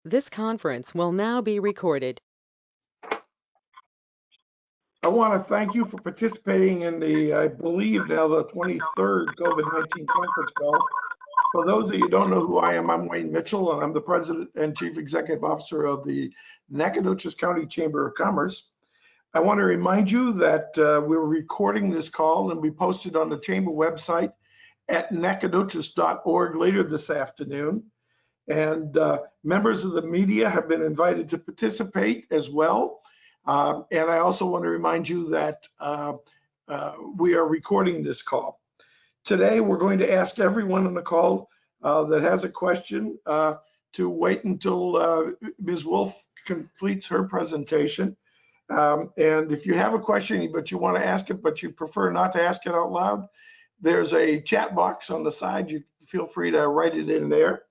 This conference will now be recorded. I want to thank you for participating in the, I believe now, the 23rd COVID-19 conference call. For those of you who don't know who I am, I'm Wayne Mitchell, and I'm the President and Chief Executive Officer of the Nacogdoches County Chamber of Commerce. I want to remind you that we're recording this call and we posted on the Chamber website at nacogdoches.org later this afternoon. And members of the media have been invited to participate as well. And I also want to remind you that we are recording this call. Today, we're going to ask everyone on the call that has a question to wait until Ms. Wolf completes her presentation. And if you have a question, but you want to ask it, but you prefer not to ask it out loud, there's a chat box on the side. You feel free to write it in there.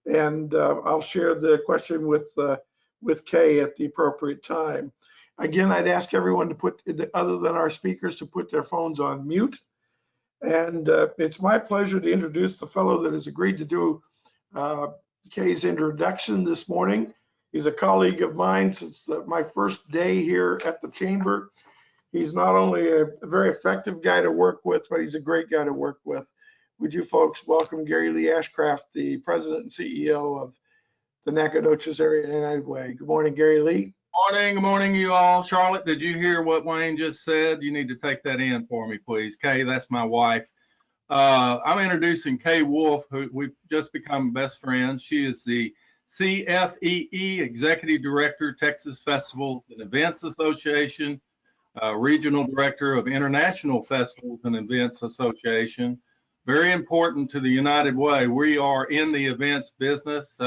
And I'll share the question with Kay at the appropriate time. Again, I'd ask everyone to put, other than our speakers, to put their phones on mute. And it's my pleasure to introduce the fellow that has agreed to do Kay's introduction this morning. He's a colleague of mine since my first day here at the Chamber. He's not only a very effective guy to work with, but he's a great guy to work with. Would you folks welcome Gary Lee Ashcraft, the President and CEO of the Nacogdoches Area United Way. Good morning, Gary Lee. Good morning, you all. Charlotte, did you hear what Wayne just said? You need to take that in for me, please. Kay, that's my wife. I'm introducing Kay Wolf, who we've just become best friends. She is the CFEE Executive Director, Texas Festivals and Events Association, Regional Director of International Festivals and Events Association. Very important to the United Way. We are in the events business.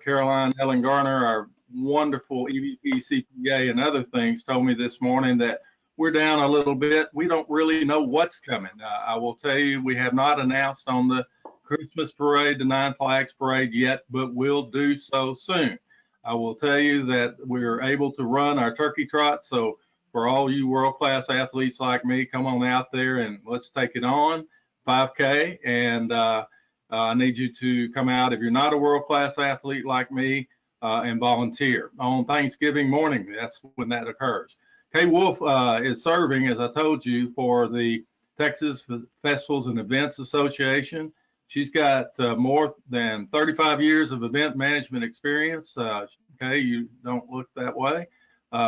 Caroline Ellen Garner, our wonderful EVP CPA and other things, told me this morning that we're down a little bit. We don't really know what's coming. I will tell you, we have not announced on the Christmas parade, the Nine Flags parade yet, but we'll do so soon. I will tell you that we're able to run our turkey trot. So for all you world-class athletes like me, come on out there and let's take it on. 5K, and I need you to come out if you're not a world-class athlete like me and volunteer on Thanksgiving morning. That's when that occurs. Kay Wolf is serving, as I told you, for the Texas Festivals and Events Association. She's got more than 35 years of event management experience. Kay, you don't look that way.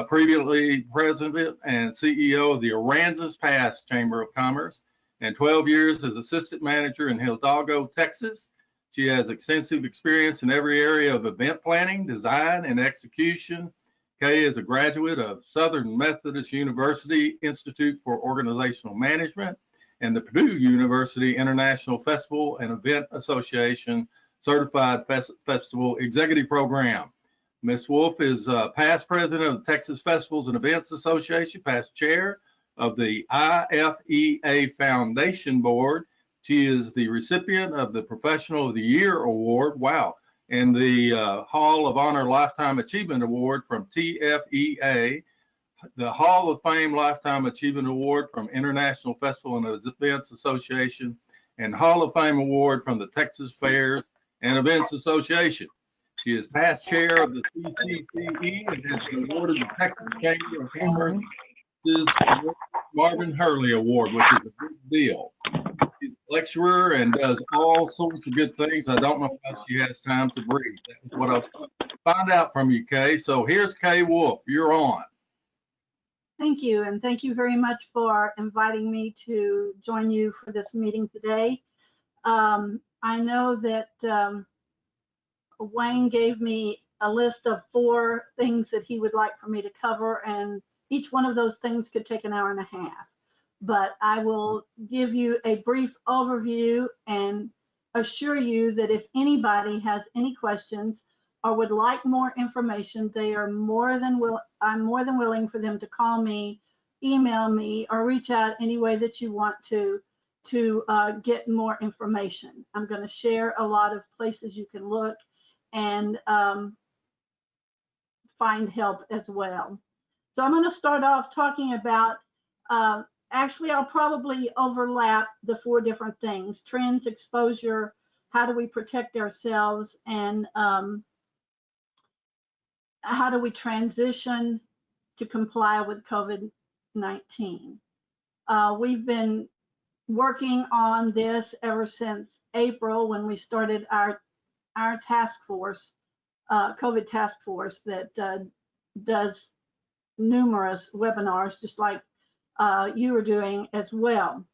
Previously president and CEO of the Aransas Pass Chamber of Commerce, and 12 years as assistant manager in Hidalgo, Texas. She has extensive experience in every area of event planning, design, and execution. Kay is a graduate of Southern Methodist University Institute for Organizational Management and the Purdue University International Festival and Event Association Certified Festival Executive Program. Ms. Wolf is past president of the Texas Festivals and Events Association, past chair of the IFEA Foundation Board. She is the recipient of the Professional of the Year Award, wow, and the Hall of Honor Lifetime Achievement Award from TFEA, the Hall of Fame Lifetime Achievement Award from International Festival and Events Association, and Hall of Fame Award from the Texas Fairs and Events Association. She is past chair of the CCCE and has been awarded the Texas Chamber of Commerce Marvin Hurley Award, which is a big deal. She's a lecturer and does all sorts of good things. I don't know how she has time to breathe. That's what I'll find out from you, Kay. So here's Kay Wolf. You're on. Thank you, and thank you very much for inviting me to join you for this meeting today. I know that Wayne gave me a list of 4 things that he would like for me to cover, and each one of those things could take an hour and a half. But I will give you a brief overview and assure you that if anybody has any questions or would like more information, they are I'm more than willing for them to call me, email me, or reach out any way that you want to get more information. I'm going to share a lot of places you can look and find help as well. So I'm going to start off talking about, actually I'll probably overlap the 4 different things: trends, exposure, how do we protect ourselves, and how do we transition to comply with COVID-19? We've been working on this ever since April, when we started our task force, COVID task force, that does numerous webinars, just like you were doing as well.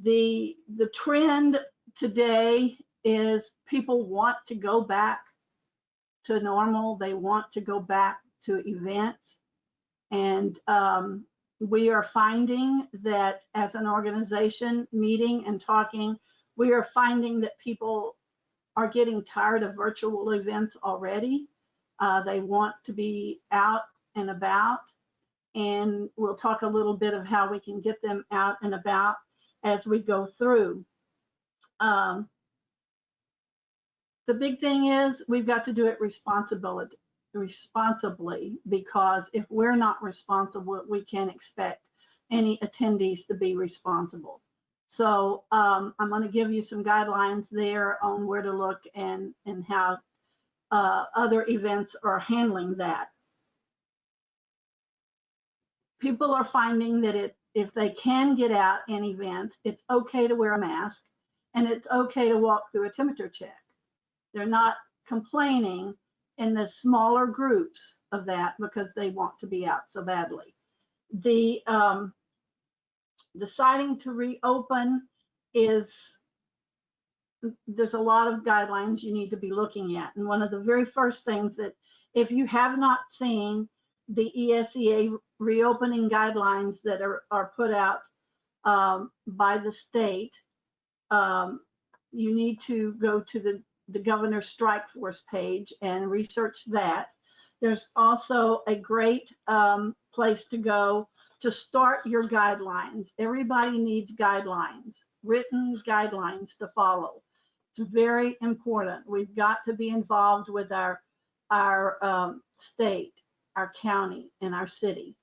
The trend today is people want to go back to normal. They want to go back to events. And we are finding that as an organization, meeting and talking, we are finding that people are getting tired of virtual events already. They want to be out and about. And we'll talk a little bit of how we can get them out and about as we go through. The big thing is we've got to do it responsibly, because if we're not responsible, we can't expect any attendees to be responsible. So I'm going to give you some guidelines there on where to look and how other events are handling that. People are finding that if they can get out in events, it's okay to wear a mask and it's okay to walk through a temperature check. They're not complaining in the smaller groups of that because they want to be out so badly. The deciding to reopen there's a lot of guidelines you need to be looking at. And one of the very first things that, if you have not seen the ESEA reopening guidelines that are put out by the state, you need to go to the Governor's Strike Force page and research that. There's also a great place to go to start your guidelines. Everybody needs guidelines, written guidelines to follow. It's very important. We've got to be involved with our state, our county, and our city.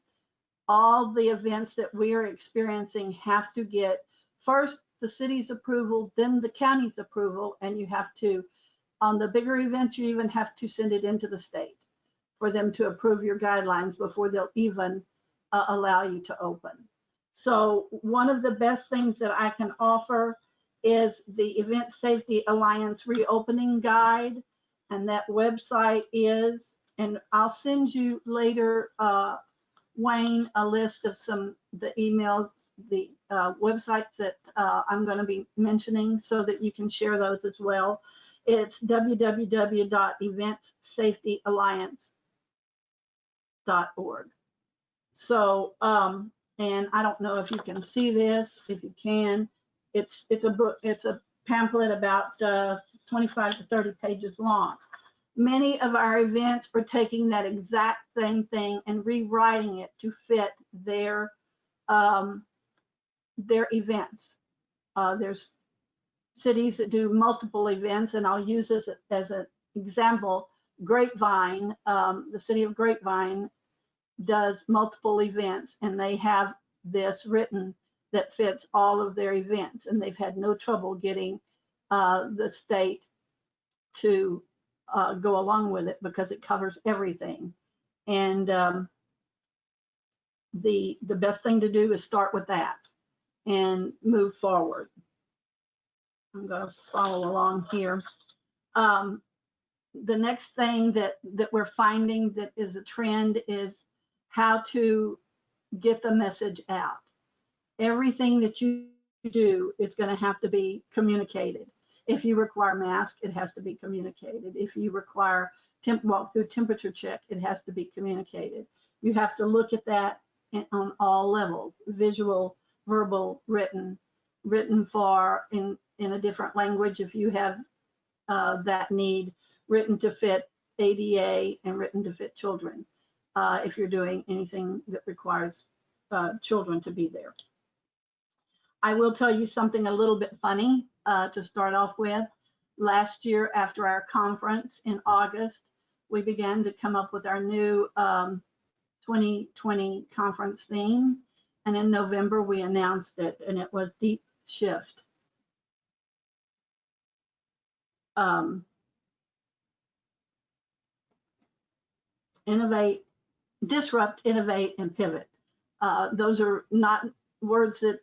All the events that we are experiencing have to get first the city's approval, then the county's approval, and you have to, on the bigger events, you even have to send it into the state for them to approve your guidelines before they'll even allow you to open. So one of the best things that I can offer is the Event Safety Alliance Reopening Guide, and that website is, and I'll send you later, Wayne, a list of the emails, the websites that I'm going to be mentioning so that you can share those as well. It's www.eventsafetyalliance.org. So, and I don't know if you can see this. If you can, it's a book. It's a pamphlet about 25 to 30 pages long. Many of our events are taking that exact same thing and rewriting it to fit their events. There's cities that do multiple events, and I'll use this as an example. Grapevine, the city of Grapevine does multiple events, and they have this written that fits all of their events, and they've had no trouble getting the state to go along with it because it covers everything. And the best thing to do is start with that and move forward. I'm going to follow along here. The next thing that we're finding that is a trend is how to get the message out. Everything that you do is going to have to be communicated. If you require mask, it has to be communicated. If you require walk through temperature check, it has to be communicated. You have to look at that on all levels: visual, verbal, written for in a different language if you have that need, written to fit ADA, and written to fit children if you're doing anything that requires children to be there. I will tell you something a little bit funny to start off with. Last year, after our conference in August, we began to come up with our new 2020 conference theme. And in November, we announced it, and it was Deep Shift. innovate, disrupt, innovate, and pivot. Those are not words that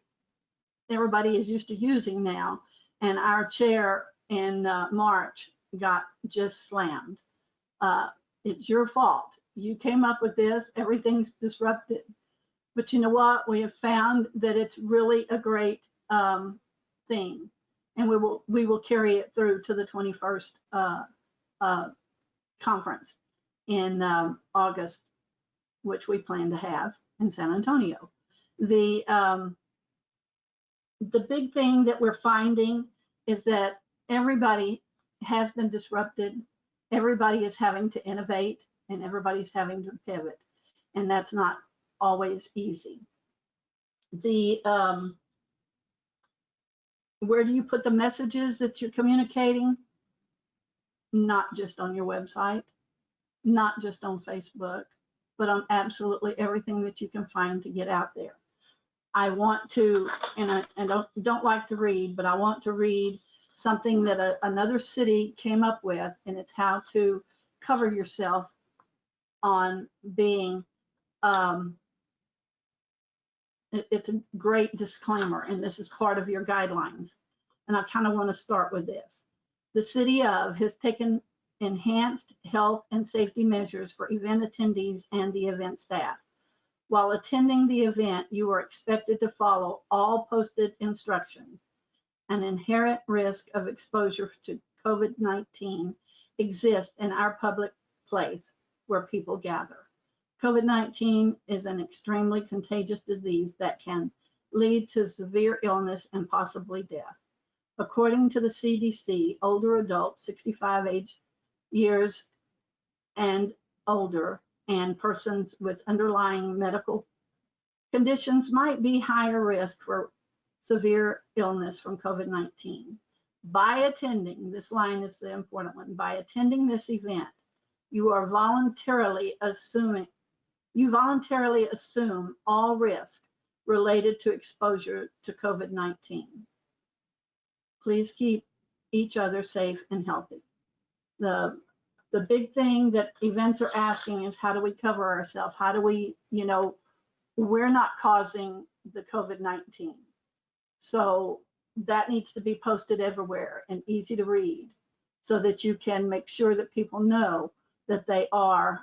everybody is used to using now. And our chair in March got just slammed. It's your fault. You came up with this. Everything's disrupted. But you know what? We have found that it's really a great thing, and we will carry it through to the 21st conference in August, which we plan to have in San Antonio. The big thing that we're finding is that everybody has been disrupted. Everybody is having to innovate, and everybody's having to pivot, and that's not always easy. The where do you put the messages that you're communicating? Not just on your website, not just on Facebook, but on absolutely everything that you can find to get out there. I want to, and I don't like to read, but I want to read something that another city came up with, and it's how to cover yourself on being, it's a great disclaimer, and this is part of your guidelines. And I kind of want to start with this. The city of has taken enhanced health and safety measures for event attendees and the event staff. While attending the event, you are expected to follow all posted instructions. An inherent risk of exposure to COVID-19 exists in our public place where people gather. COVID-19 is an extremely contagious disease that can lead to severe illness and possibly death. According to the CDC, older adults 65 years and older and persons with underlying medical conditions might be higher risk for severe illness from COVID-19. By attending, this line is the important one, by attending this event, you voluntarily assume all risk related to exposure to COVID-19. Please keep each other safe and healthy. The big thing that events are asking is, how do we cover ourselves? How do we, we're not causing the COVID-19. So that needs to be posted everywhere and easy to read so that you can make sure that people know that they are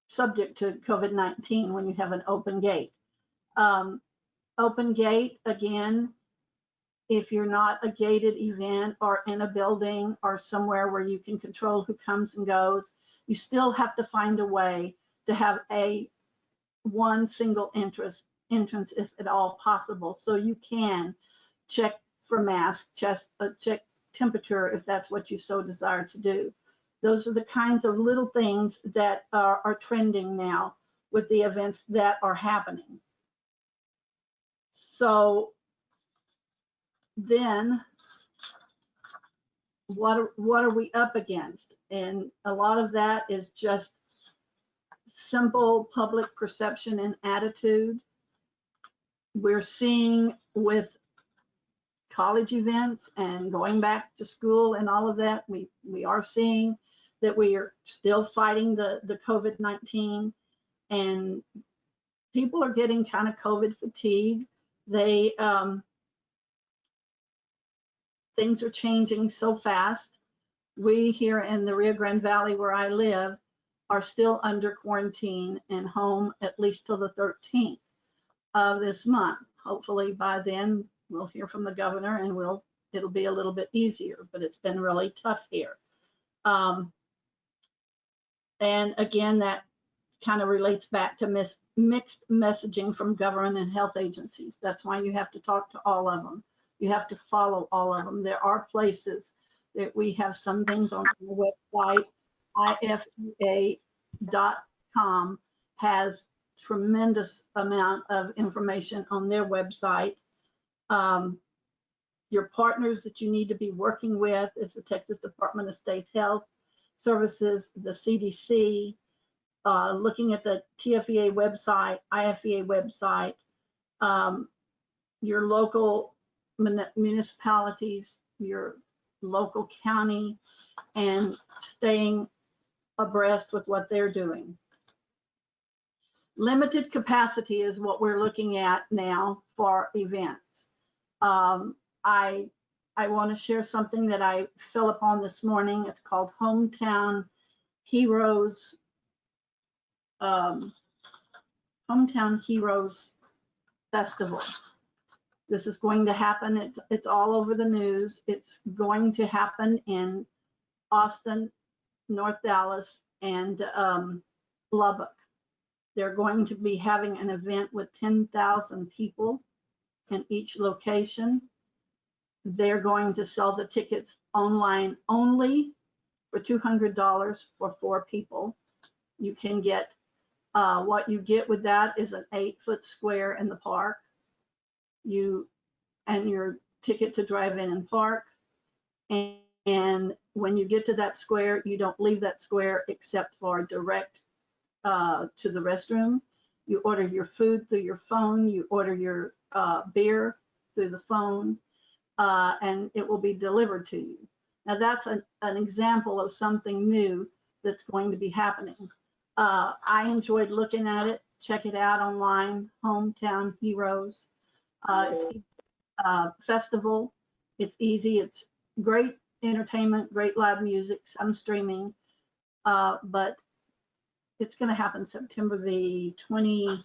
subject to COVID-19 when you have an open gate. Open gate, again, if you're not a gated event or in a building or somewhere where you can control who comes and goes, you still have to find a way to have one single entrance if at all possible, so you can check for masks, check temperature if that's what you so desire to do. Those are the kinds of little things that are trending now with the events that are happening. So then what are we up against? And a lot of that is just simple public perception and attitude. We're seeing with college events and going back to school and all of that, we are seeing that we are still fighting the COVID-19, and people are getting kind of COVID fatigue. Things are changing so fast. We here in the Rio Grande Valley where I live are still under quarantine and home at least till the 13th of this month. Hopefully by then we'll hear from the governor and it'll be a little bit easier, but it's been really tough here. And again, that kind of relates back to mixed messaging from government and health agencies. That's why you have to talk to all of them. You have to follow all of them. There are places that we have some things on the website. IFEA.com has tremendous amount of information on their website. Your partners that you need to be working with is the Texas Department of State Health Services, the CDC, looking at the TFEA website, IFEA website, your local municipalities, your local county, and staying abreast with what they're doing. Limited capacity is what we're looking at now for events. I want to share something that I fell upon this morning. It's called Hometown Heroes Festival. This is going to happen. It's all over the news. It's going to happen in Austin, North Dallas, and Lubbock. They're going to be having an event with 10,000 people in each location. They're going to sell the tickets online only for $200 for 4 people. You can get, what you get with that is an 8-foot square in the park. And your ticket to drive in and park. And when you get to that square, you don't leave that square except for direct to the restroom. You order your food through your phone. You order your beer through the phone, and it will be delivered to you. Now that's an example of something new that's going to be happening. I enjoyed looking at it. Check it out online, Hometown Heroes. It's a festival. It's easy. It's great entertainment, great live music, some streaming, but it's going to happen September the 25th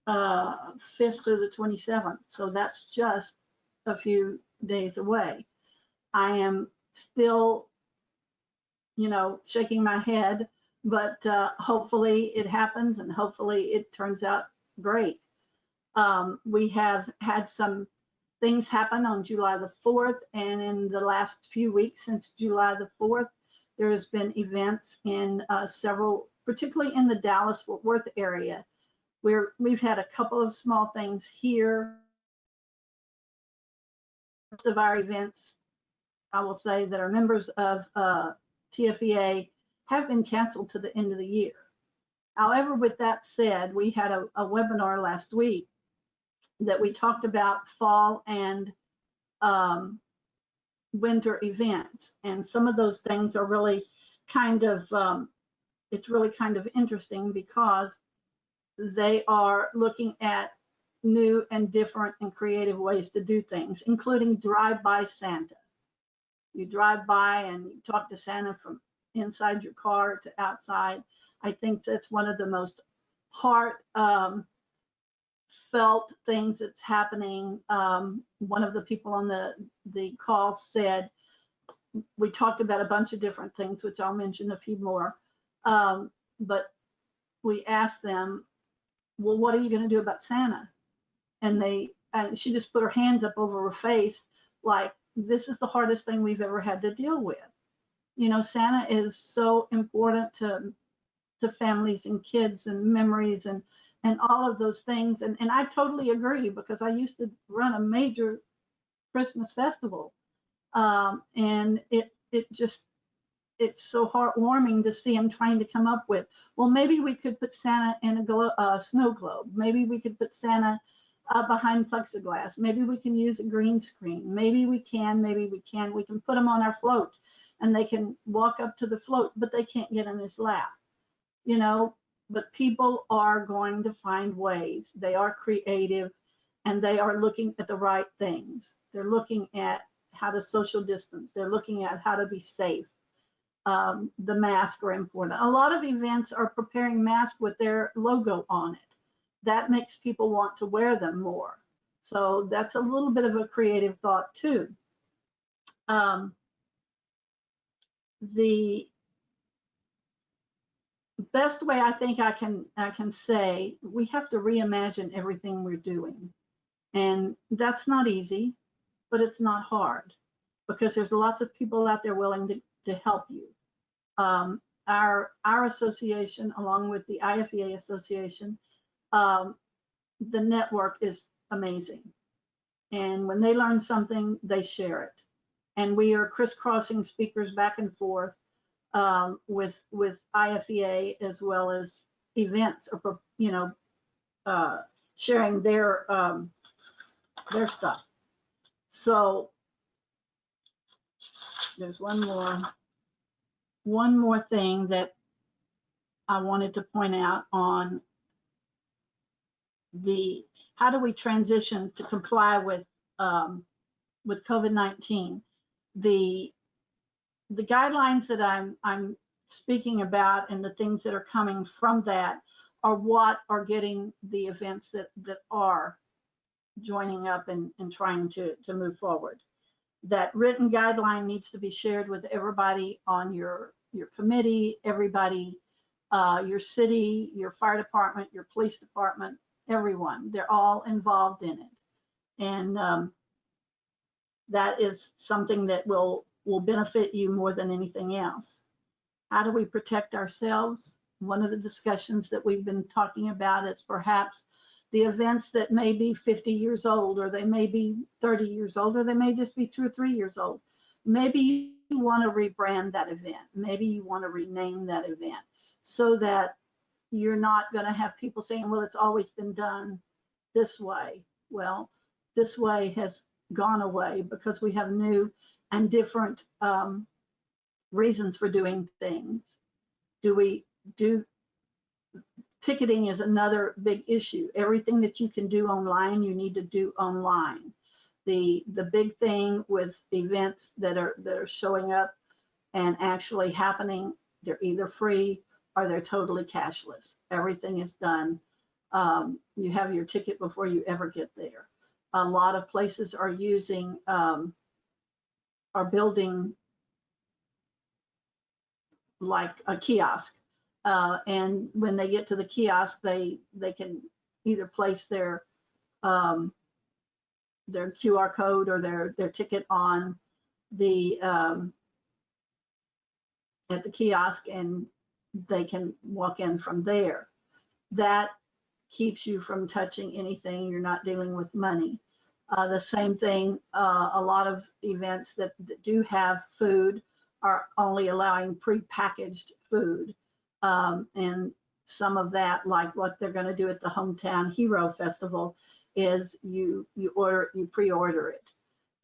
through the 27th. So that's just a few days away. I am still, shaking my head, but hopefully it happens and hopefully it turns out great. We have had some things happen on July the 4th, and in the last few weeks since July the 4th, there has been events in several, particularly in the Dallas-Fort Worth area, where we've had a couple of small things here. Most of our events, I will say, that are members of CFEE have been canceled to the end of the year. However, with that said, we had a webinar last week that we talked about fall and winter events, and some of those things are really kind of it's really kind of interesting because they are looking at new and different and creative ways to do things, including drive-by Santa. You drive by and you talk to Santa from inside your car to outside. I think that's one of the most felt things that's happening. One of the people on the call said, we talked about a bunch of different things, which I'll mention a few more, but we asked them, well, what are you going to do about Santa? And she just put her hands up over her face like, this is the hardest thing we've ever had to deal with. Santa is so important to families and kids and memories and all of those things. And I totally agree, because I used to run a major Christmas festival. And it's so heartwarming to see him trying to come up with, well, maybe we could put Santa in a snow globe. Maybe we could put Santa behind plexiglass. Maybe we can use a green screen. Maybe we can. We can put them on our float and they can walk up to the float, but they can't get in his lap. But people are going to find ways. They are creative and they are looking at the right things. They're looking at how to social distance. They're looking at how to be safe. The masks are important. A lot of events are preparing masks with their logo on it. That makes people want to wear them more. So that's a little bit of a creative thought too. The best way I think I can say, we have to reimagine everything we're doing. And that's not easy, but it's not hard, because there's lots of people out there willing to help you. Our association, along with the IFEA association, the network is amazing. And when they learn something, they share it. And we are crisscrossing speakers back and forth with IFEA, as well as events, or sharing their stuff. So there's one more one more thing that I wanted to point out on the how do we transition to comply with COVID-19. The guidelines that I'm speaking about and the things that are coming from that are what are getting the events that are joining up and trying to move forward. That written guideline needs to be shared with everybody on your committee, everybody, your city, your fire department, your police department, everyone. They're all involved in it. And that is something that will benefit you more than anything else. How do we protect ourselves? One of the discussions that we've been talking about is perhaps the events that may be 50 years old, or they may be 30 years old, or they may just be 2 or 3 years old. Maybe you want to rebrand that event. Maybe you want to rename that event so that you're not going to have people saying, well, it's always been done this way. Well, this way has gone away because we have new and different reasons for doing things. Ticketing is another big issue. Everything that you can do online, you need to do online. The big thing with events that are showing up and actually happening, they're either free or they're totally cashless. Everything is done. You have your ticket before you ever get there. A lot of places are using, are building like a kiosk. And when they get to the kiosk, they can either place their QR code or their ticket on the at the kiosk, and they can walk in from there. That keeps you from touching anything. You're not dealing with money. The same thing, a lot of events that do have food are only allowing pre-packaged food. And some of that, like what they're going to do at the Hometown Hero Festival, is you pre-order it.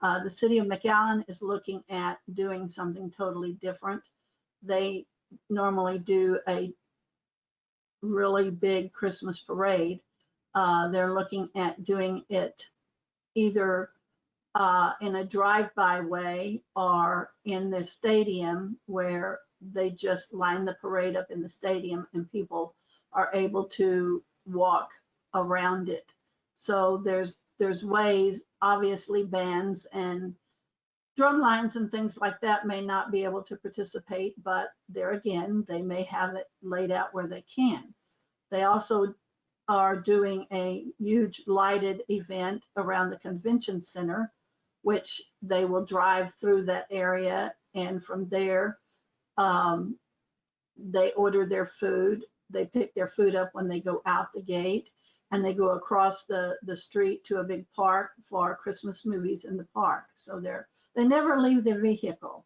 The city of McAllen is looking at doing something totally different. They normally do a really big Christmas parade. They're looking at doing it either in a drive-by way or in the stadium, where they just line the parade up in the stadium and people are able to walk around it. So there's ways. Obviously bands and drum lines and things like that may not be able to participate, but there again, they may have it laid out where they can. They also are doing a huge lighted event around the convention center, which they will drive through that area, and from there they order their food. They pick their food up when they go out the gate, and they go across the street to a big park for Christmas movies in the park. So they never leave their vehicle.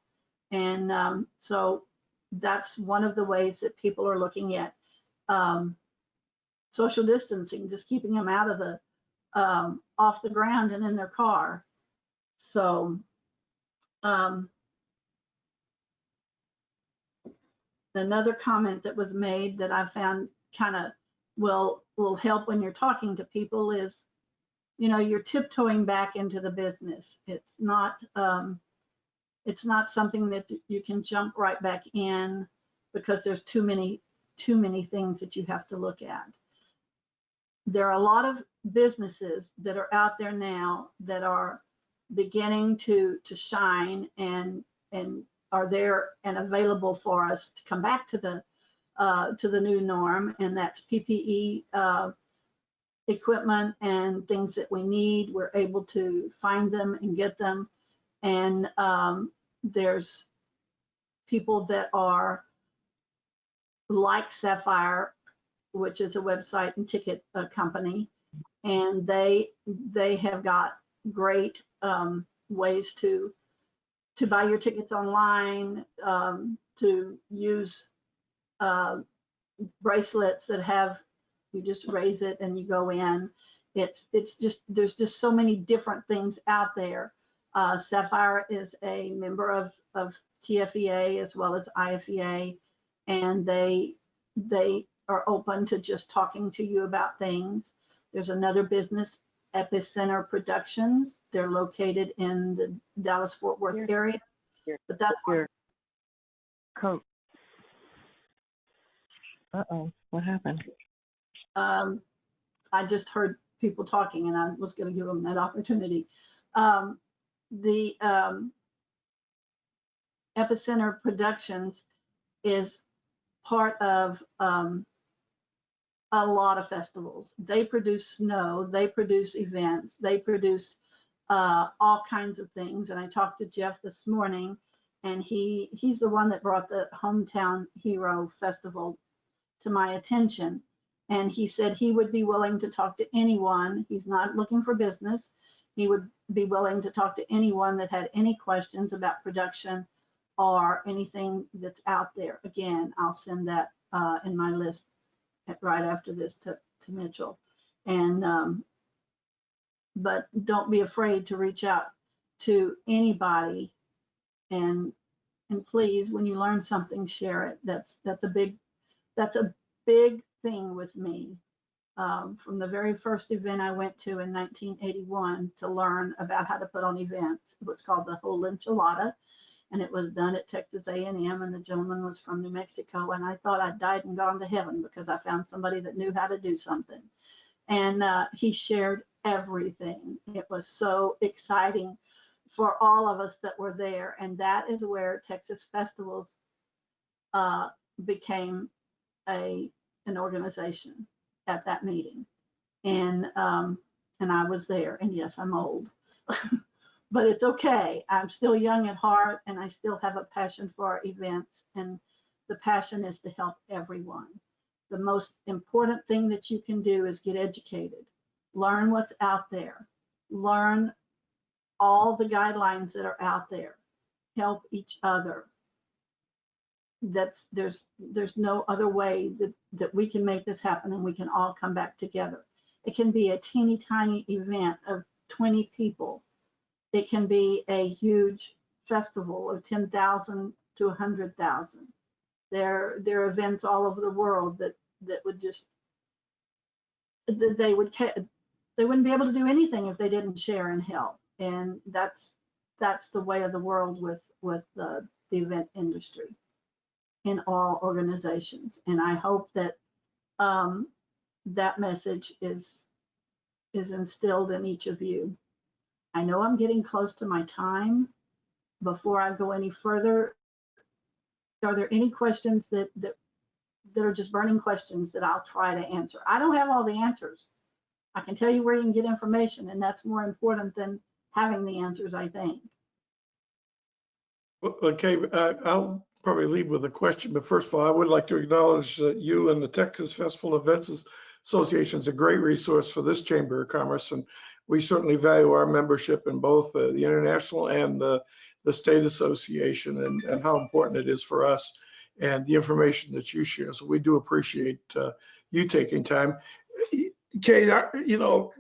And so that's one of the ways that people are looking at social distancing, just keeping them out of the off the ground and in their car. So another comment that was made that I found kind of will help when you're talking to people is, you're tiptoeing back into the business. It's not something that you can jump right back in, because there's too many things that you have to look at. There are a lot of businesses that are out there now that are beginning to shine and are there and available for us to come back to the new norm, and that's PPE equipment and things that we need. We're able to find them and get them, and there's people that are like Sapphire, which is a website and ticket company, and they have got great ways to buy your tickets online, to use bracelets that have, you just raise it and you go in. It's just, there's just so many different things out there Sapphire is a member of TFEA as well as IFEA, and they are open to just talking to you about things. There's another business, Epicenter Productions. They're located in the Dallas-Fort Worth area, but that's Your coat. What happened? I just heard people talking, and I was going to give them that opportunity. The Epicenter Productions is part of a lot of festivals. They produce snow, they produce events, they produce all kinds of things. And I talked to Jeff this morning, and he's the one that brought the Hometown Hero Festival to my attention. And he said he would be willing to talk to anyone. He's not looking for business. He would be willing to talk to anyone that had any questions about production or anything that's out there. Again, I'll send that in my list right after this to Mitchell. And but don't be afraid to reach out to anybody, and please, when you learn something, share it. That's a big thing with me. From the very first event I went to in 1981 to learn about how to put on events. It was called the Whole Enchilada, and it was done at Texas A&M, and the gentleman was from New Mexico, and I thought I'd died and gone to heaven because I found somebody that knew how to do something. And he shared everything. It was so exciting for all of us that were there, and that is where Texas Festivals became an organization at that meeting. And I was there, and yes, I'm old. But it's okay. I'm still young at heart, and I still have a passion for our events, and the passion is to help everyone. The most important thing that you can do is get educated, learn what's out there, learn all the guidelines that are out there, help each other. There's no other way that we can make this happen, and we can all come back together. It can be a teeny tiny event of 20 people. It can be a huge festival of 10,000 to 100,000. There are events all over the world that would just, they wouldn't be able to do anything if they didn't share and help. And that's the way of the world with the event industry in all organizations. And I hope that that message is instilled in each of you. I know I'm getting close to my time. Before I go any further, are there any questions that are just burning questions that I'll try to answer? I don't have all the answers. I can tell you where you can get information, and that's more important than having the answers, I think. Okay, I'll probably lead with a question, but first of all, I would like to acknowledge that you and the Texas Festival Events Association is a great resource for this Chamber of Commerce, and we certainly value our membership in both the international and the state association, and how important it is for us and the information that you share. So we do appreciate you taking time. Kate, you know,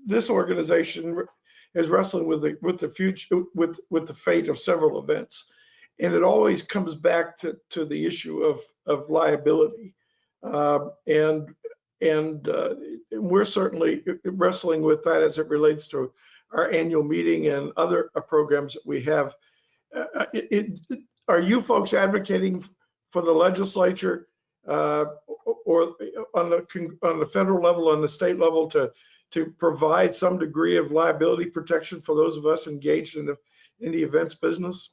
this organization is wrestling with the future, with the fate of several events, and it always comes back to the issue of liability, and we're certainly wrestling with that as it relates to our annual meeting and other programs that we have. Are you folks advocating for the legislature or on the federal level, on the state level, to provide some degree of liability protection for those of us engaged in the events business?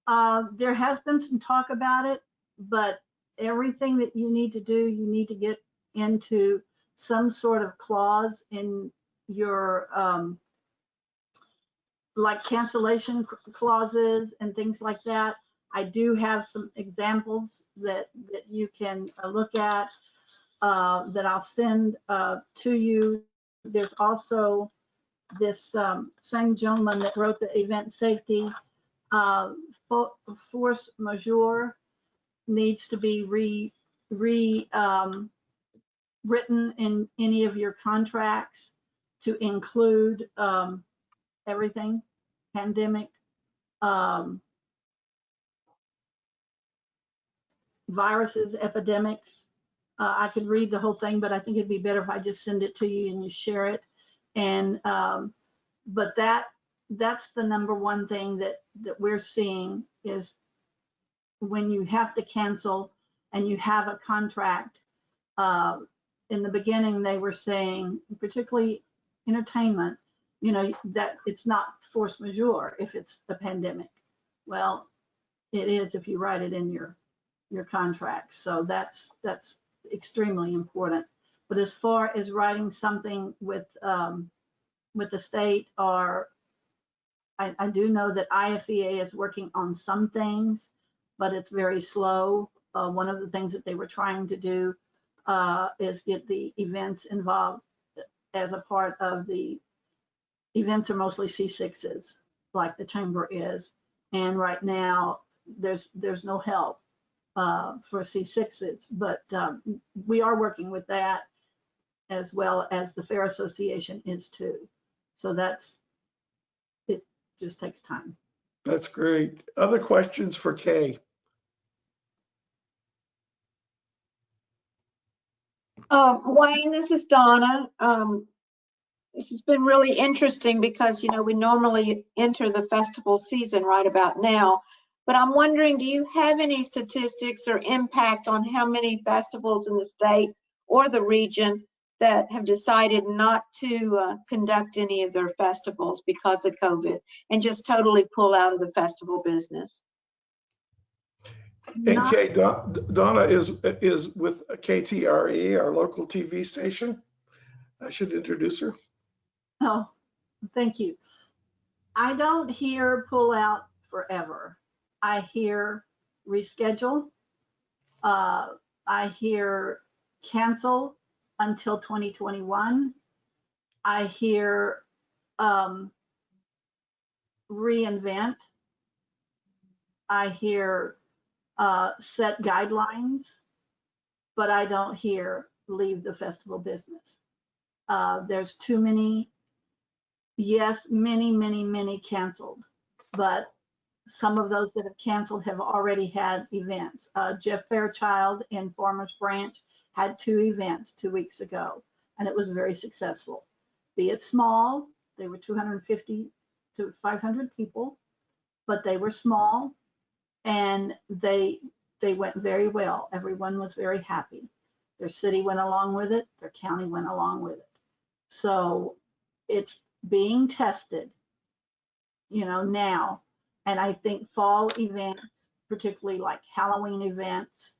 There has been some talk about it, but everything that you need to do, you need to get into some sort of clause in your like cancellation clauses and things like that. I do have some examples that you can look at that I'll send to you. There's also this same gentleman that wrote the event safety force majeure needs to be written in any of your contracts to include everything, pandemic, viruses, epidemics. I could read the whole thing, but I think it'd be better if I just send it to you and you share it. And but that's the number one thing that we're seeing is when you have to cancel and you have a contract. In the beginning, they were saying, particularly entertainment, you know, that it's not force majeure if it's a pandemic. Well, it is if you write it in your contract. So that's extremely important. But as far as writing something with the state, or I do know that IFEA is working on some things, but it's very slow. One of the things that they were trying to do is get the events involved as a part of the events are mostly C6s, like the chamber is. And right now, there's no help for C6s, but we are working with that as well as the Fair Association is too. So it just takes time. That's great. Other questions for Kay? Wayne, this is Donna. This has been really interesting because, you know, we normally enter the festival season right about now. But I'm wondering, do you have any statistics or impact on how many festivals in the state or the region that have decided not to conduct any of their festivals because of COVID and just totally pull out of the festival business? And Kay, Donna is with KTRE, our local TV station. I should introduce her. Oh, thank you. I don't hear pull out forever. I hear reschedule. I hear cancel until 2021. I hear reinvent. I hear set guidelines, but I don't hear leave the festival business. There's too many, yes, many canceled, but some of those that have canceled have already had events. Jeff Fairchild in Farmers Branch had 2 events 2 weeks ago, and it was very successful. Be it small, they were 250 to 500 people, but they were small, and they went very well. Everyone was very happy. Their city went along with it. Their county went along with it. So it's being tested, you know, now. And I think fall events, particularly like Halloween events,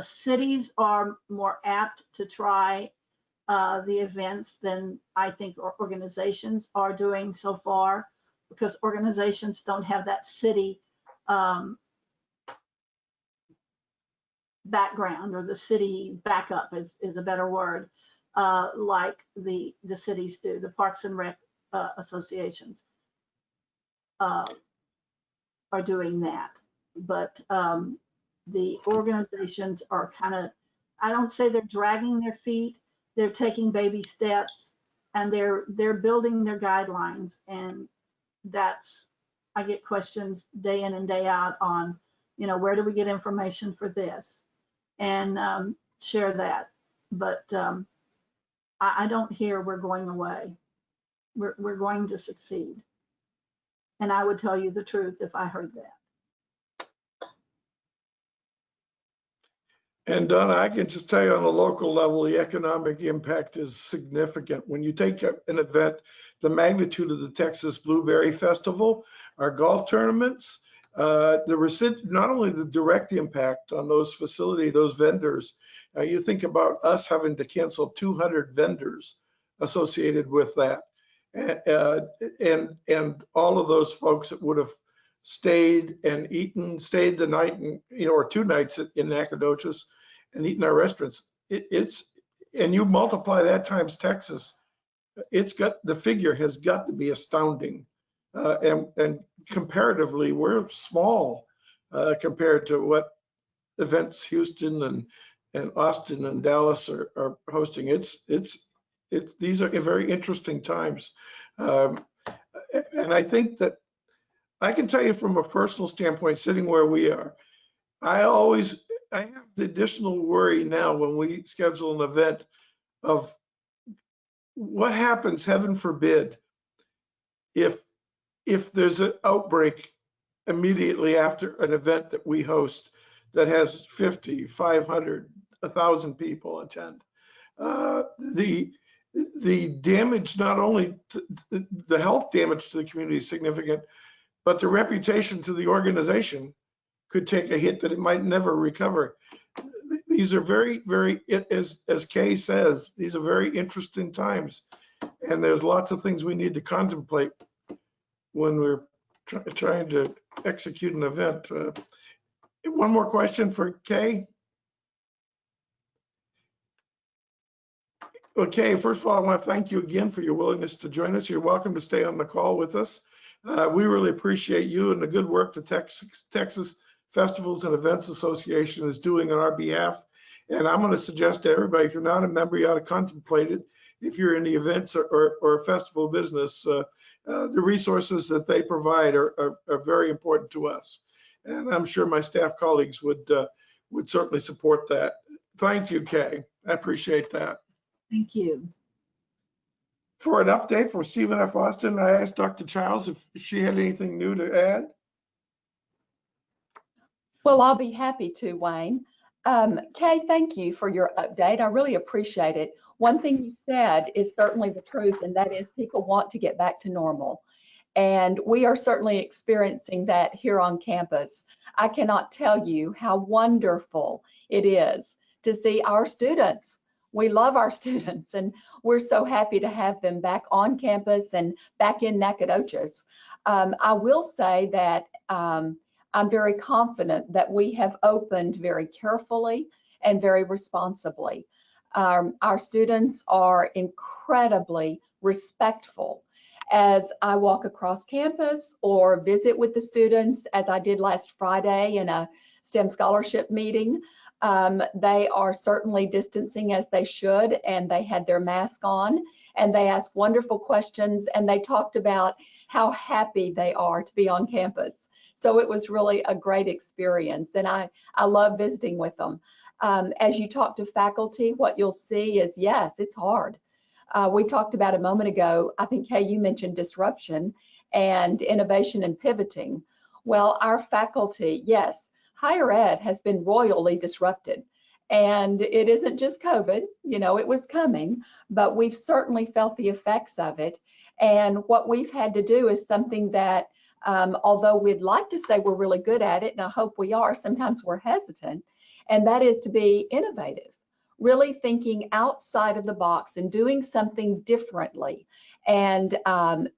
cities are more apt to try the events than I think organizations are doing so far, because organizations don't have that city background, or the city backup is a better word, like the cities do, the Parks and Rec associations are doing that. But the organizations are kind of, I don't say they're dragging their feet, they're taking baby steps, and they're building their guidelines. And that's, I get questions day in and day out on, you know, where do we get information for this, and share that. But I don't hear we're going away. We're going to succeed. And I would tell you the truth if I heard that. And Donna, I can just tell you on a local level, the economic impact is significant. When you take an event, the magnitude of the Texas Blueberry Festival, our golf tournaments, not only the direct impact on those facilities, those vendors, you think about us having to cancel 200 vendors associated with that. And all of those folks that would have stayed and eaten, stayed the night, and, you know, or 2 nights in Nacogdoches and eaten our restaurants. And you multiply that times Texas, the figure has got to be astounding. And comparatively, we're small compared to what events Houston and Austin and Dallas are hosting. These are very interesting times. And I think that I can tell you from a personal standpoint, sitting where we are, I have the additional worry now when we schedule an event of what happens, heaven forbid, if there's an outbreak immediately after an event that we host that has 50, 500, 1,000 people attend. The damage, not only the health damage to the community is significant, but the reputation to the organization could take a hit that it might never recover. These are very, very, as Kay says, these are very interesting times. And there's lots of things we need to contemplate when we're trying to execute an event. One more question for Kay. Okay, first of all, I want to thank you again for your willingness to join us. You're welcome to stay on the call with us. We really appreciate you and the good work the Texas Festivals and Events Association is doing on our behalf. And I'm going to suggest to everybody, if you're not a member, you ought to contemplate it. If you're in the events or festival business, the resources that they provide are very important to us. And I'm sure my staff colleagues would certainly support that. Thank you, Kay. I appreciate that. Thank you. For an update from Stephen F. Austin, I asked Dr. Childs if she had anything new to add. Well, I'll be happy to, Wayne. Kay, thank you for your update. I really appreciate it. One thing you said is certainly the truth, and that is people want to get back to normal. And we are certainly experiencing that here on campus. I cannot tell you how wonderful it is to see our students. We love our students, and we're so happy to have them back on campus and back in Nacogdoches. I will say that I'm very confident that we have opened very carefully and very responsibly. Our students are incredibly respectful. As I walk across campus or visit with the students, as I did last Friday in a STEM scholarship meeting, they are certainly distancing as they should, and they had their mask on, and they asked wonderful questions, and they talked about how happy they are to be on campus. So it was really a great experience, and I love visiting with them. As you talk to faculty, what you'll see is, yes, it's hard. We talked about a moment ago, I think, Kay, you mentioned disruption and innovation and pivoting. Well, our faculty, yes, higher ed has been royally disrupted. And it isn't just COVID, you know, it was coming, but we've certainly felt the effects of it. And what we've had to do is something that, although we'd like to say we're really good at it, and I hope we are, sometimes we're hesitant, and that is to be innovative, really thinking outside of the box and doing something differently. And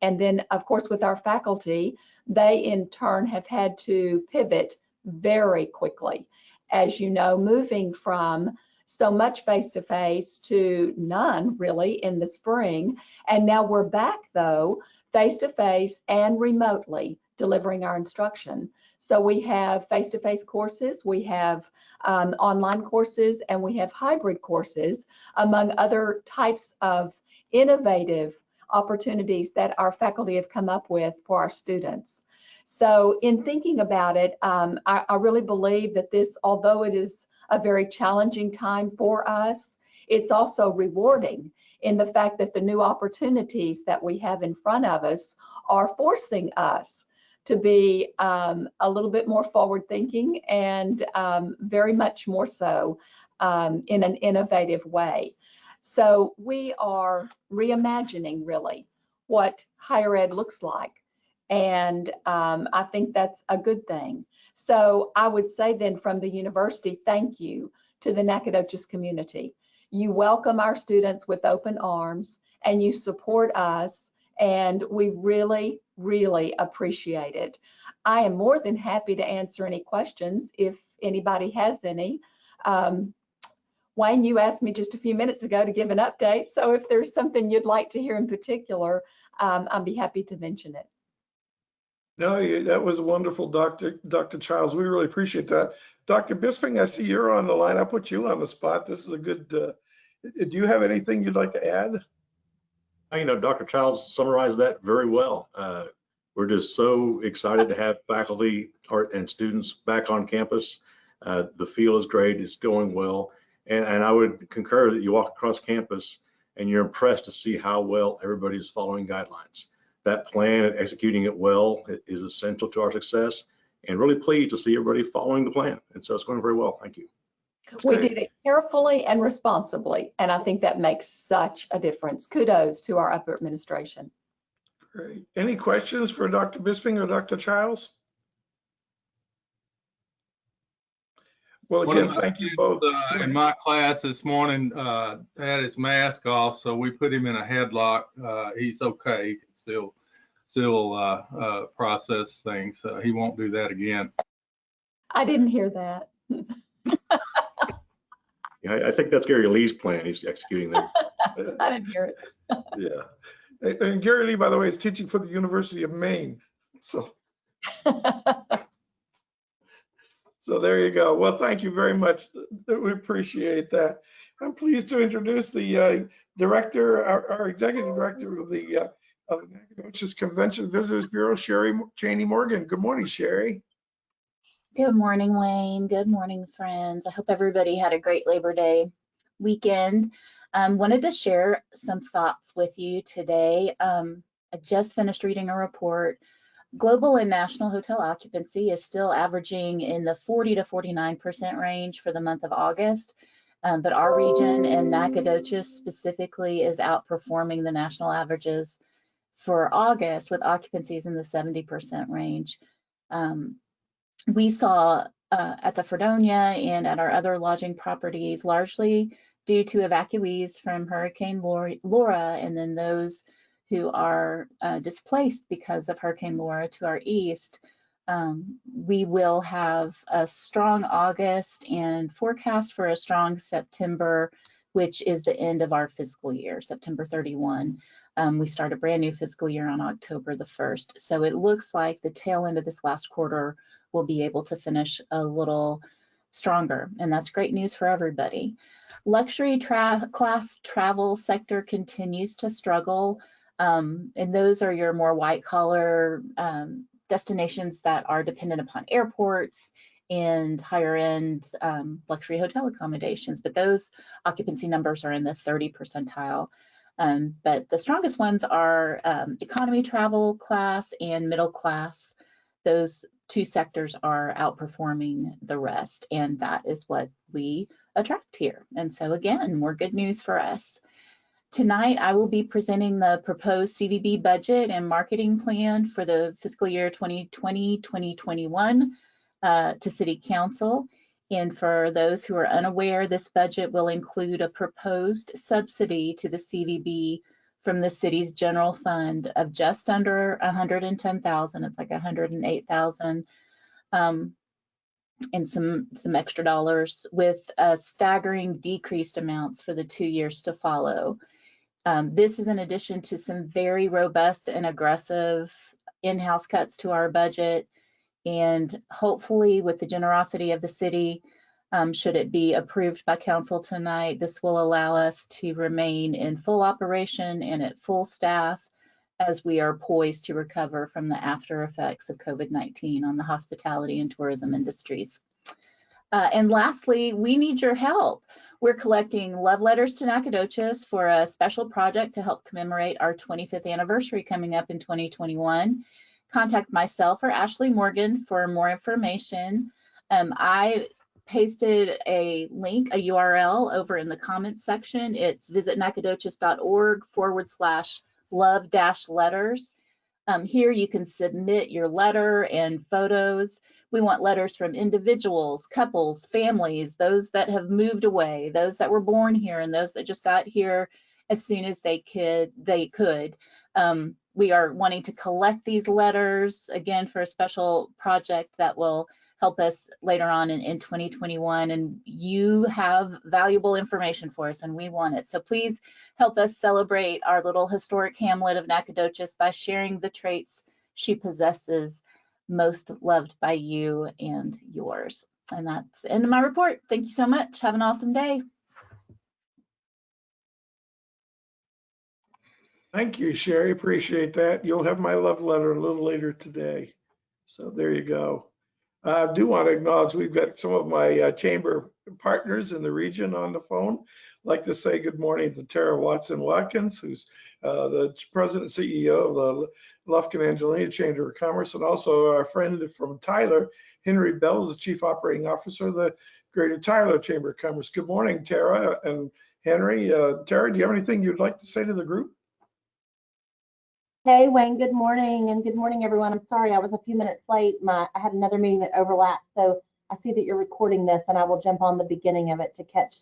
then, of course, with our faculty, they in turn have had to pivot very quickly. As you know, moving from so much face-to-face to none really in the spring. And now we're back though, face-to-face and remotely delivering our instruction. So we have face-to-face courses, we have online courses, and we have hybrid courses, among other types of innovative opportunities that our faculty have come up with for our students. So in thinking about it, I really believe that this, although it is a very challenging time for us, it's also rewarding in the fact that the new opportunities that we have in front of us are forcing us to be a little bit more forward thinking and very much more so in an innovative way. So we are reimagining really what higher ed looks like. And I think that's a good thing. So I would say then from the university, thank you to the Nacogdoches community. You welcome our students with open arms and you support us, and we really, really appreciate it. I am more than happy to answer any questions if anybody has any. Wayne, you asked me just a few minutes ago to give an update. So if there's something you'd like to hear in particular, I'd be happy to mention it. No, that was wonderful, Dr. Childs. We really appreciate that. Dr. Bisping, I see you're on the line. I put you on the spot. This is a good, do you have anything you'd like to add? You know, Dr. Childs summarized that very well. we're just so excited to have faculty and students back on campus. The feel is great, it's going well. And I would concur that you walk across campus and you're impressed to see how well everybody's following guidelines. That plan and executing it well is essential to our success, and really pleased to see everybody following the plan. And so it's going very well. Thank you. We did it carefully and responsibly, and I think that makes such a difference. Kudos to our upper administration. Great. Any questions for Dr. Bisping or Dr. Childs? Well, One again, of my thank you students, both. in my class this morning had his mask off, so we put him in a headlock. He's okay. He can still process things. He won't do that again. I didn't hear that. Yeah, I think that's Gary Lee's plan. He's executing that. I didn't hear it. Yeah. And Gary Lee, by the way, is teaching for the University of Maine. So there you go. Well, thank you very much. We appreciate that. I'm pleased to introduce the director, our executive director of the Nacogdoches Convention Visitors Bureau, Sherry Cheney Morgan. Good morning, Sherry. Good morning, Wayne. Good morning, friends. I hope everybody had a great Labor Day weekend. Wanted to share some thoughts with you today. I just finished reading a report. Global and national hotel occupancy is still averaging in the 40 to 49% range for the month of August, but our region and Nacogdoches specifically is outperforming the national averages for August with occupancies in the 70% range. We saw at the Fredonia and at our other lodging properties, largely due to evacuees from Hurricane Laura, and then those who are displaced because of Hurricane Laura to our east. We will have a strong August and forecast for a strong September, which is the end of our fiscal year, September 31. We start a brand new fiscal year on October the 1st. So it looks like the tail end of this last quarter will be able to finish a little stronger, and that's great news for everybody. Luxury class travel sector continues to struggle, and those are your more white collar destinations that are dependent upon airports and higher end luxury hotel accommodations, but those occupancy numbers are in the 30 percentile. But the strongest ones are economy travel class and middle class. Those two sectors are outperforming the rest, and that is what we attract here. And so again, more good news for us. Tonight, I will be presenting the proposed CVB budget and marketing plan for the fiscal year 2020-2021 to City Council. And for those who are unaware, this budget will include a proposed subsidy to the CVB from the city's general fund of just under $110,000. It's like $108,000, and some extra dollars, with staggering decreased amounts for the 2 years to follow. This is in addition to some very robust and aggressive in-house cuts to our budget, and hopefully with the generosity of the city, should it be approved by council tonight, this will allow us to remain in full operation and at full staff as we are poised to recover from the after effects of COVID-19 on the hospitality and tourism industries. And lastly, we need your help. We're collecting love letters to Nacogdoches for a special project to help commemorate our 25th anniversary coming up in 2021. Contact myself or Ashley Morgan for more information. I pasted a link, a URL over in the comments section. It's visitnacogdoches.org/love-letters. Here you can submit your letter and photos. We want letters from individuals, couples, families, those that have moved away, those that were born here, and those that just got here as soon as they could. We are wanting to collect these letters, again, for a special project that will help us later on in 2021. And you have valuable information for us, and we want it. So please help us celebrate our little historic hamlet of Nacogdoches by sharing the traits she possesses, most loved by you and yours. And that's the end of my report. Thank you so much. Have an awesome day. Thank you, Sherry. Appreciate that. You'll have my love letter a little later today. So there you go. I do want to acknowledge we've got some of my chamber partners in the region on the phone. I'd like to say good morning to Tara Watson-Watkins, who's the president and CEO of the Lufkin Angelina Chamber of Commerce, and also our friend from Tyler, Henry Bell, is the Chief Operating Officer of the Greater Tyler Chamber of Commerce. Good morning, Tara and Henry. Tara, do you have anything you'd like to say to the group? Hey, Wayne, good morning, and good morning, everyone. I'm sorry I was a few minutes late. I had another meeting that overlapped, so I see that you're recording this, and I will jump on the beginning of it to catch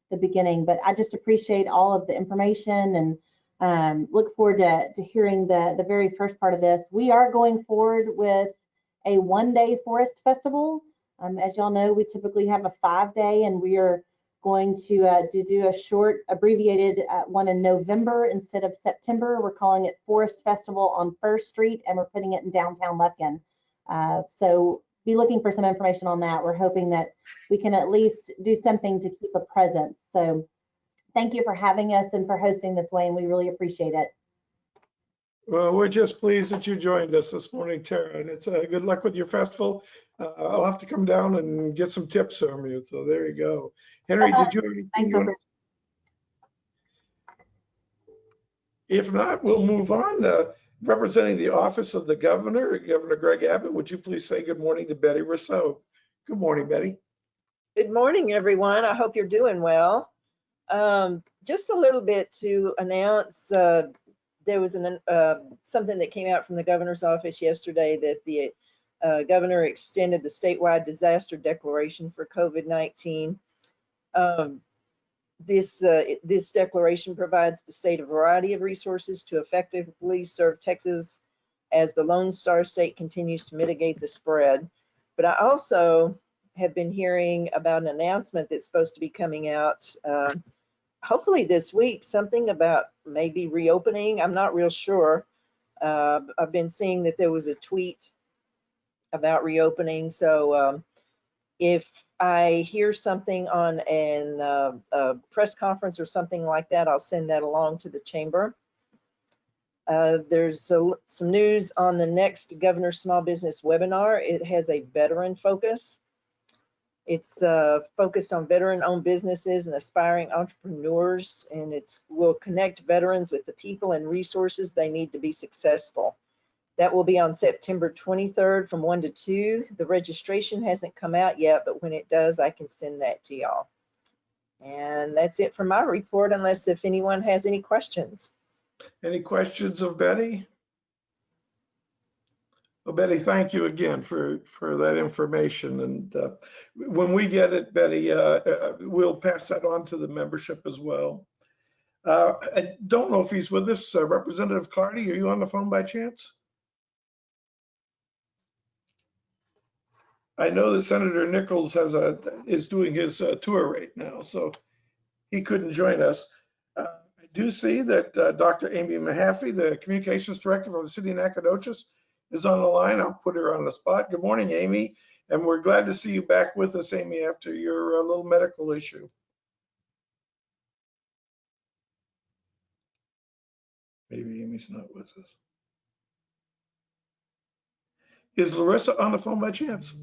the beginning. But I just appreciate all of the information and look forward to hearing the very first part of this. We are going forward with a one-day forest festival. As y'all know, we typically have a 5-day, and we are going to do a short abbreviated one in November instead of September. We're calling it Forest Festival on First Street, and we're putting it in downtown Lufkin. So be looking for some information on that. We're hoping that we can at least do something to keep a presence. So thank you for having us and for hosting this, Wayne. We really appreciate it. Well, we're just pleased that you joined us this morning, Tara, and it's good luck with your festival. I'll have to come down and get some tips from you. So there you go. Henry, did you have anything? Thanks, you If not, we'll move on. Representing the office of the governor, Governor Greg Abbott, would you please say good morning to Betty Rousseau? Good morning, Betty. Good morning, everyone. I hope you're doing well. Just a little bit to announce, there was something that came out from the governor's office yesterday that the governor extended the statewide disaster declaration for COVID-19. This declaration provides the state a variety of resources to effectively serve Texas as the Lone Star State continues to mitigate the spread. But I also have been hearing about an announcement that's supposed to be coming out hopefully this week, something about maybe reopening. I'm not real sure. I've been seeing that there was a tweet about reopening. So if I hear something on a press conference or something like that, I'll send that along to the chamber. There's some news on the next Governor Small Business webinar. It has a veteran focus. It's focused on veteran-owned businesses and aspiring entrepreneurs, and it will connect veterans with the people and resources they need to be successful. That will be on September 23rd from 1 to 2. The registration hasn't come out yet, but when it does, I can send that to y'all. And that's it for my report, unless if anyone has any questions. Any questions of Betty? Well, Betty, thank you again for that information. And when we get it, Betty, we'll pass that on to the membership as well. I don't know if he's with us. Representative Clardy, are you on the phone by chance? I know that Senator Nichols is doing his tour right now, so he couldn't join us. I do see that Dr. Amy Mahaffey, the Communications Director for the City of Nacogdoches, is on the line. I'll put her on the spot. Good morning, Amy, and we're glad to see you back with us, Amy, after your little medical issue. Maybe Amy's not with us. Is Larissa on the phone by chance?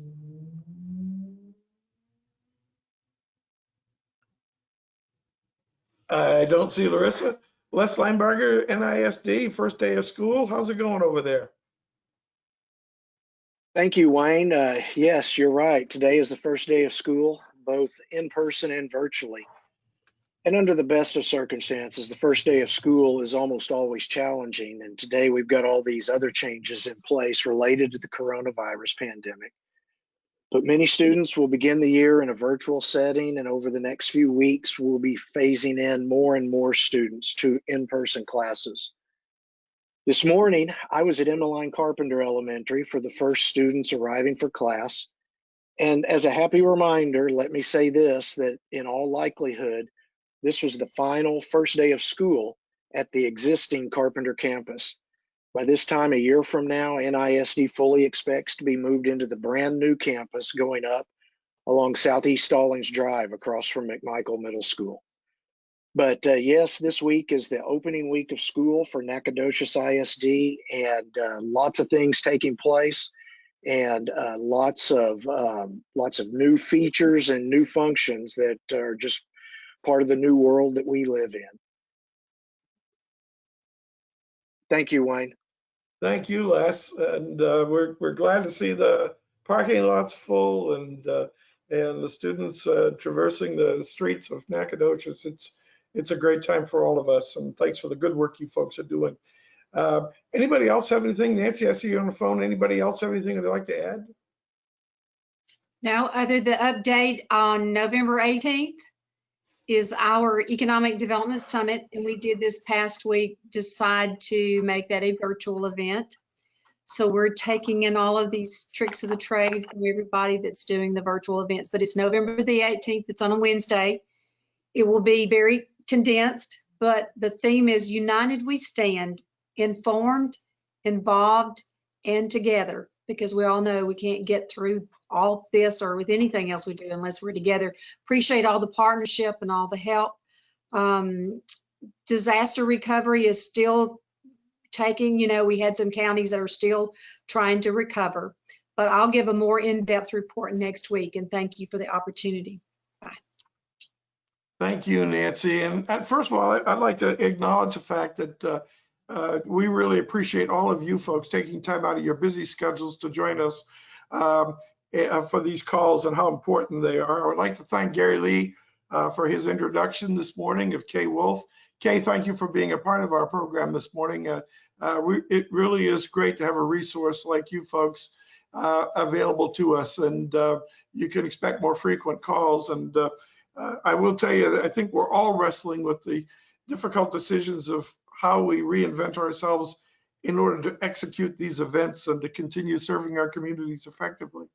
I don't see Larissa. Les Linebarger, NISD, first day of school. How's it going over there? Thank you, Wayne. Yes, you're right. Today is the first day of school, both in person and virtually. And under the best of circumstances, the first day of school is almost always challenging. And today we've got all these other changes in place related to the coronavirus pandemic. But many students will begin the year in a virtual setting, and over the next few weeks, we'll be phasing in more and more students to in-person classes. This morning, I was at Emmeline Carpenter Elementary for the first students arriving for class. And as a happy reminder, let me say this, that in all likelihood, this was the final first day of school at the existing Carpenter campus. By this time, a year from now, NISD fully expects to be moved into the brand new campus going up along Southeast Stallings Drive across from McMichael Middle School. But yes, this week is the opening week of school for Nacogdoches ISD, and lots of things taking place, and lots of new features and new functions that are just part of the new world that we live in. Thank you, Wayne. Thank you, Les. And we're glad to see the parking lots full and the students traversing the streets of Nacogdoches. It's a great time for all of us. And thanks for the good work you folks are doing. Anybody else have anything? Nancy, I see you on the phone. Anybody else have anything they'd like to add? No, other the update on November 18th is our Economic Development Summit, and we did this past week decide to make that a virtual event. So we're taking in all of these tricks of the trade from everybody that's doing the virtual events, but it's November the 18th. It's on a Wednesday. It will be very condensed, but the theme is United We Stand, informed, involved, and together, because we all know we can't get through all this or with anything else we do unless we're together. Appreciate all the partnership and all the help. Disaster recovery is still taking, we had some counties that are still trying to recover, but I'll give a more in-depth report next week, and thank you for the opportunity. Bye. Thank you, Nancy. And first of all, I'd like to acknowledge the fact that we really appreciate all of you folks taking time out of your busy schedules to join us for these calls and how important they are. I would like to thank Gary Lee for his introduction this morning of Kay Wolf. Kay, thank you for being a part of our program this morning. It really is great to have a resource like you folks available to us, and you can expect more frequent calls. And I will tell you that I think we're all wrestling with the difficult decisions of how we reinvent ourselves in order to execute these events and to continue serving our communities effectively.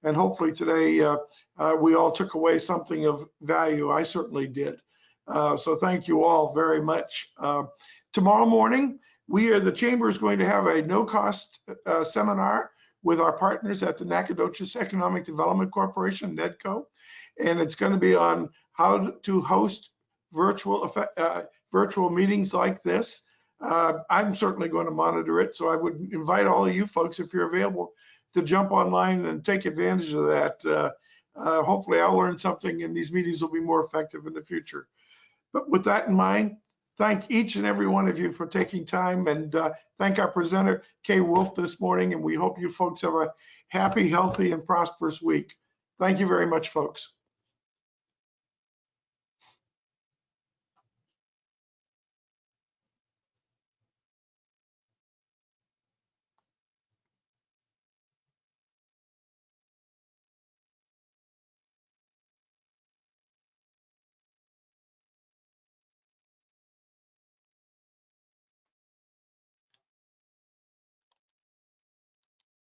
And hopefully today we all took away something of value. I certainly did. So thank you all very much. Tomorrow morning, the Chamber is going to have a no-cost seminar with our partners at the Nacogdoches Economic Development Corporation, NEDCO. And it's going to be on how to host virtual meetings like this. I'm certainly going to monitor it, so I would invite all of you folks, if you're available, to jump online and take advantage of that. Hopefully I'll learn something and these meetings will be more effective in the future. But with that in mind, thank each and every one of you for taking time, and thank our presenter, Kay Wolf, this morning, and we hope you folks have a happy, healthy, and prosperous week. Thank you very much, folks.